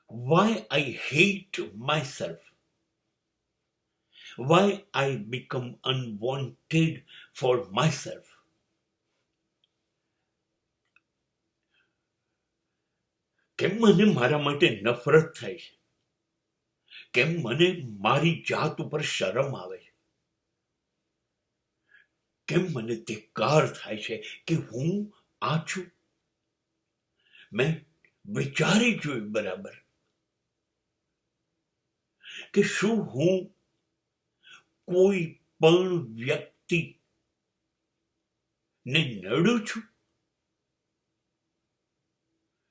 why I hate myself, why I become unwanted for myself. કેમ મને મારા માટે નફરત થાય છે? કેમ મને મારી જાત ઉપર શરમ આવે છે? કેમ મને ધિક્કાર થાય છે કે હું આ છું? મેં વિચારી જોયું બરાબર કે શું હું કોઈ પણ વ્યક્તિ ને નડું છું,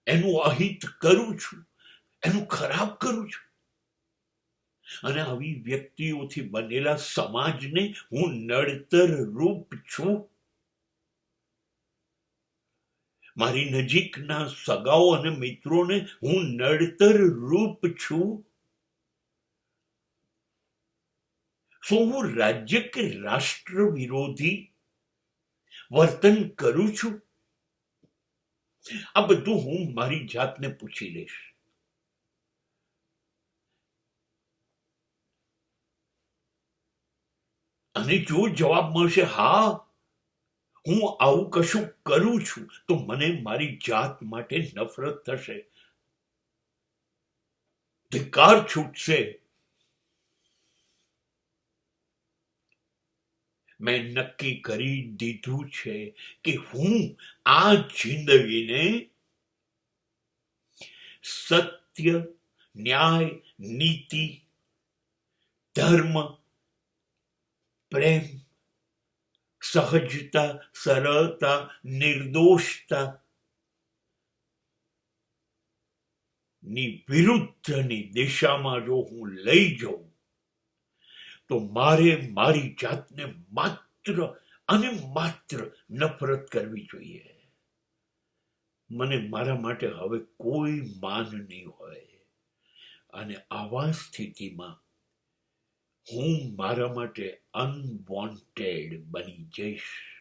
એનું અહિત કરું છું, એનું ખરાબ કરું છું? અને આવી વ્યક્તિઓથી બનેલા સમાજને હું નડતર રૂપ છું? મારી નજીકના સગાઓ અને મિત્રોને હું નડતર રૂપ છું? શું હું રાજ્ય કે રાષ્ટ્ર વિરોધી વર્તન કરું છું? આ બધું હું મારી જાતને પૂછી લઈશ. અને જો જવાબ મળશે હા, હું આવું કશું કરું છું, તો મને મારી જાત માટે નફરત થશે, ધિક્કાર છૂટશે. મેં નક્કી કરી દીધું છે કે હું આ જિંદગીને સત્ય, ન્યાય, નીતિ, ધર્મ, પ્રેમ, સહજતા, સરળતા, નિર્દોષતા ની વિરુદ્ધની દિશામાં જો હું લઈ જાઉં તો મારે મારી જાતને માત્ર અને માત્ર નફરત કરવી જોઈએ. મને મારા માટે હવે કોઈ માન નહીં હોય. અને આવા સ્થિતિમાં હું મારા માટે અનવોન્ટેડ બની જઈશ.